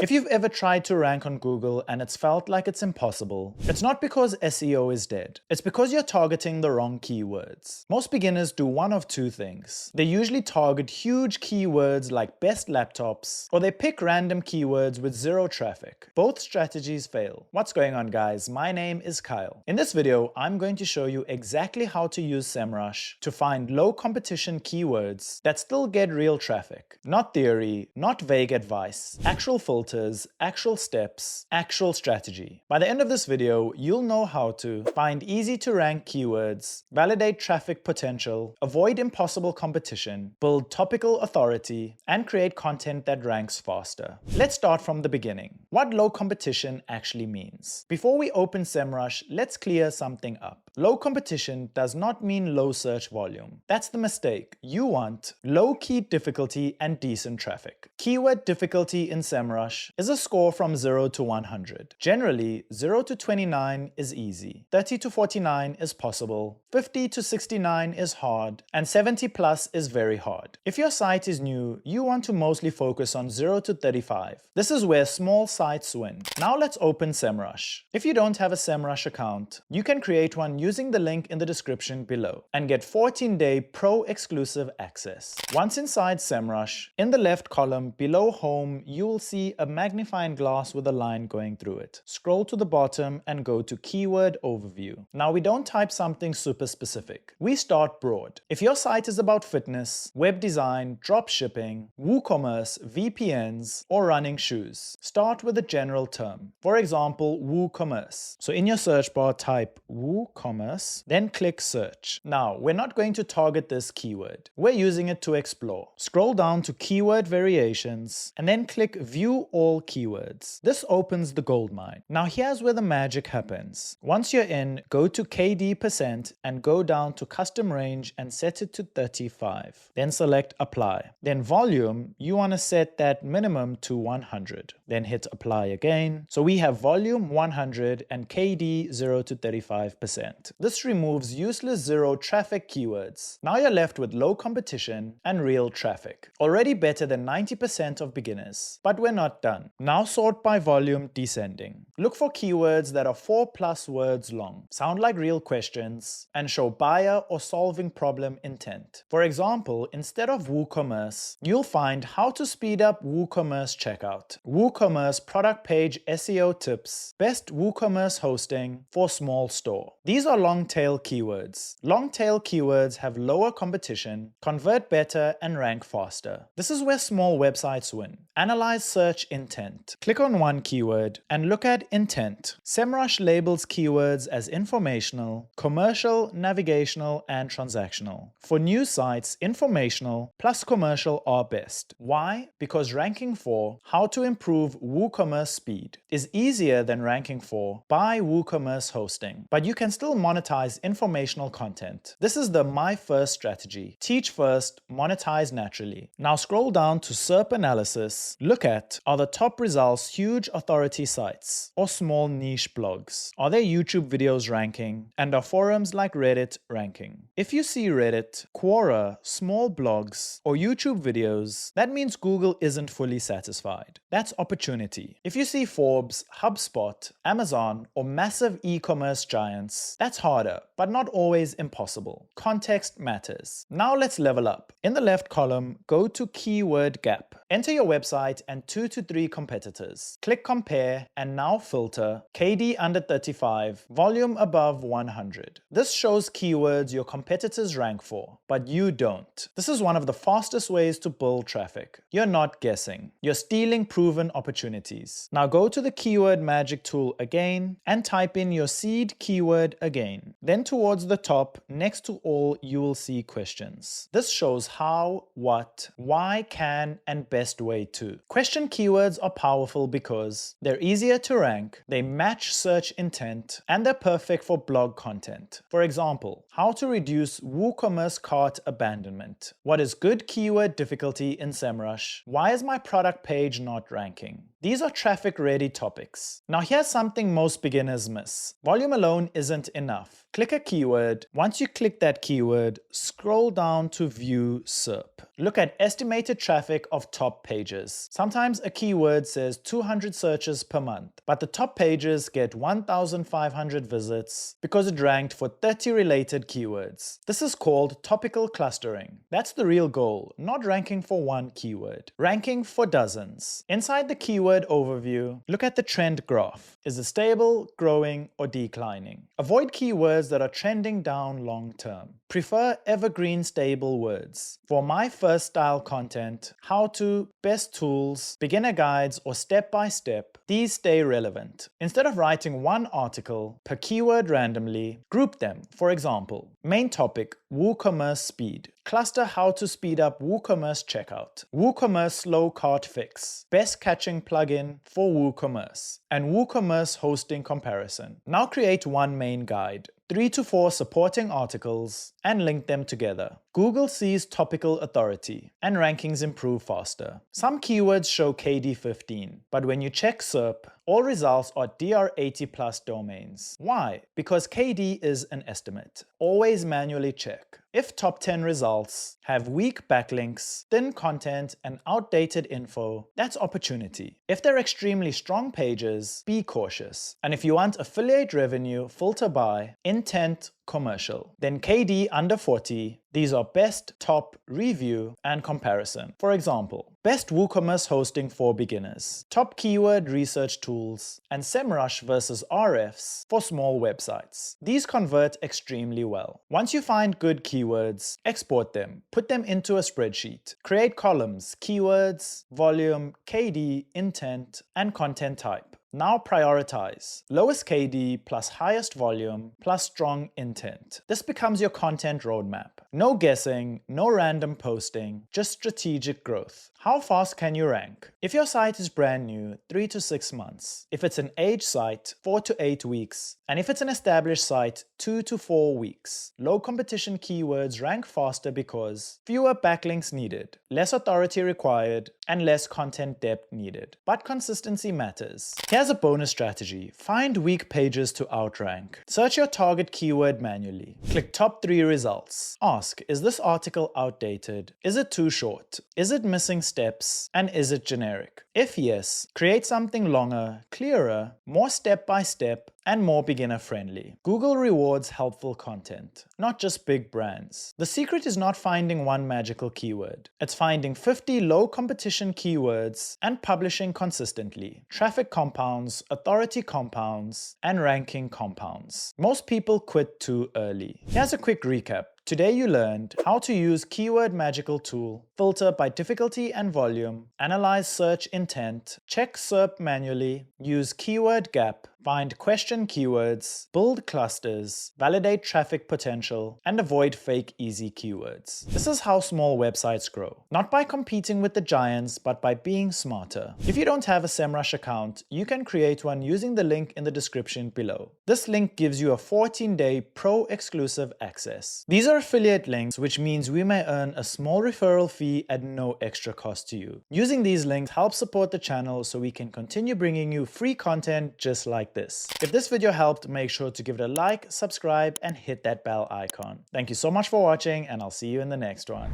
If you've ever tried to rank on Google and it's felt like it's impossible, it's not because SEO is dead. It's because you're targeting the wrong keywords. Most beginners do one of two things. They usually target huge keywords like best laptops, or they pick random keywords with zero traffic. Both strategies fail. What's going on, guys? My name is Kyle. In this video, I'm going to show you exactly how to use Semrush to find low competition keywords that still get real traffic. Not theory, not vague advice, actual filters, actual steps, actual strategy. By the end of this video, you'll know how to find easy to rank keywords, validate traffic potential, avoid impossible competition, build topical authority, and create content that ranks faster. Let's start from the beginning. What low competition actually means. Before we open Semrush, let's clear something up. Low competition does not mean low search volume. That's the mistake. You want low key difficulty and decent traffic. Keyword difficulty in Semrush is a score from 0 to 100. Generally, 0 to 29 is easy, 30 to 49 is possible, 50 to 69 is hard, and 70 plus is very hard. If your site is new, you want to mostly focus on 0 to 35. This is where small sites win. Now let's open Semrush. If you don't have a Semrush account, you can create one using the link in the description below and get 14-day pro exclusive access. Once inside Semrush, in the left column below home, you will see a magnifying glass with a line going through it. Scroll to the bottom and go to keyword overview. Now we don't type something super specific. We start broad. If your site is about fitness, web design, drop shipping, WooCommerce, VPNs, or running shoes, start with a general term. For example, WooCommerce. So in your search bar, type WooCommerce, then click search. Now, we're not going to target this keyword. We're using it to explore. Scroll down to keyword variations and then click view all keywords. This opens the goldmine. Now here's where the magic happens. Once you're in, go to KD% and go down to custom range and set it to 35. Then select apply. Then volume, you want to set that minimum to 100. Then hit apply again. So we have volume 100 and KD 0 to 35%. This removes useless zero traffic keywords. Now you're left with low competition and real traffic. Already better than 90% of beginners. But we're not done. Now sort by volume descending. Look for keywords that are 4+ words long, sound like real questions, and show buyer or solving problem intent. For example, instead of WooCommerce, you'll find how to speed up WooCommerce checkout, WooCommerce product page SEO tips, best WooCommerce hosting for small store. These are long tail keywords. Long tail keywords have lower competition, convert better, and rank faster. This is where small websites win. Analyze search intent. Click on one keyword and look at intent. Semrush labels keywords as informational, commercial, navigational, and transactional. For new sites, informational plus commercial are best. Why? Because ranking for how to improve WooCommerce speed is easier than ranking for buy WooCommerce hosting, but you can still monetize informational content. This is the my first strategy. Teach first, monetize naturally. Now scroll down to SERP analysis. Look at, are the top results huge authority sites or small niche blogs? Are their YouTube videos ranking? And are forums like Reddit ranking? If you see Reddit, Quora, small blogs, or YouTube videos, that means Google isn't fully satisfied. That's opportunity. If you see Forbes, HubSpot, Amazon, or massive e-commerce giants, that's harder, but not always impossible. Context matters. Now let's level up. In the left column, go to keyword gap. Enter your website and 2 to 3 competitors. Click compare and now filter KD under 35, volume above 100. This shows keywords your competitors rank for, but you don't. This is one of the fastest ways to build traffic. You're not guessing. You're stealing proven opportunities. Now go to the keyword magic tool again and type in your seed keyword again. Then towards the top, next to all, you will see questions. This shows how, what, why, can, and best way to. Question keywords are powerful because they're easier to rank, they match search intent, and they're perfect for blog content. For example, How to reduce WooCommerce cart abandonment. What is good keyword difficulty in Semrush? Why is my product page not ranking? These are traffic-ready topics. Now here's something most beginners miss. Volume alone isn't enough. Click a keyword. Once you click that keyword, scroll down to view SERP. Look at estimated traffic of top pages. Sometimes a keyword says 200 searches per month, but the top pages get 1,500 visits because it ranked for 30 related keywords. This is called topical clustering. That's the real goal, not ranking for one keyword. Ranking for dozens. Inside the keyword overview, look at the trend graph. Is it stable, growing, or declining? Avoid keywords that are trending down long term. Prefer evergreen stable words. For my first style content, how to, best tools, beginner guides, or step-by-step, these stay relevant. Instead of writing one article per keyword randomly, group them. For example, main topic, WooCommerce speed. Cluster how to speed up WooCommerce checkout. WooCommerce slow cart fix. Best catching plugin for WooCommerce. And WooCommerce hosting comparison. Now create one main guide. 3 to 4 supporting articles and link them together. Google sees topical authority and rankings improve faster. Some keywords show KD 15, but when you check SERP, all results are DR80 plus domains. Why? Because KD is an estimate. Always manually check. If top 10 results have weak backlinks, thin content, and outdated info, that's opportunity. If they're extremely strong pages, be cautious. And if you want affiliate revenue, filter by intent, commercial. Then KD under 40, these are best, top, review, and comparison. For example, best WooCommerce hosting for beginners, top keyword research tools, and Semrush versus RFs for small websites. These convert extremely well. Once you find good keywords, export them, put them into a spreadsheet. Create columns, keywords, volume, KD, intent, and content type. Now prioritize. Lowest KD plus highest volume plus strong intent. This becomes your content roadmap. No guessing, no random posting, just strategic growth. How fast can you rank? If your site is brand new, 3 to 6 months. If it's an age site, 4 to 8 weeks. And if it's an established site, 2 to 4 weeks. Low competition keywords rank faster because fewer backlinks needed, less authority required, and less content depth needed. But consistency matters. Here's a bonus strategy. Find weak pages to outrank. Search your target keyword manually. Click top 3 results. Ask, is this article outdated? Is it too short? Is it missing steps? And is it generic? If yes, create something longer, clearer, more step-by-step, and more beginner-friendly. Google rewards helpful content, not just big brands. The secret is not finding one magical keyword. It's finding 50 low-competition keywords and publishing consistently. Traffic compounds, authority compounds, and ranking compounds. Most people quit too early. Here's a quick recap. Today you learned how to use Keyword Magical Tool, filter by difficulty and volume, analyze search intent, check SERP manually, use Keyword Gap, find question keywords, build clusters, validate traffic potential, and avoid fake easy keywords. This is how small websites grow. Not by competing with the giants, but by being smarter. If you don't have a Semrush account, you can create one using the link in the description below. This link gives you a 14-day pro-exclusive access. These are affiliate links, which means we may earn a small referral fee at no extra cost to you. Using these links helps support the channel so we can continue bringing you free content just like this. If this video helped, make sure to give it a like, subscribe, and hit that bell icon. Thank you so much for watching, and I'll see you in the next one.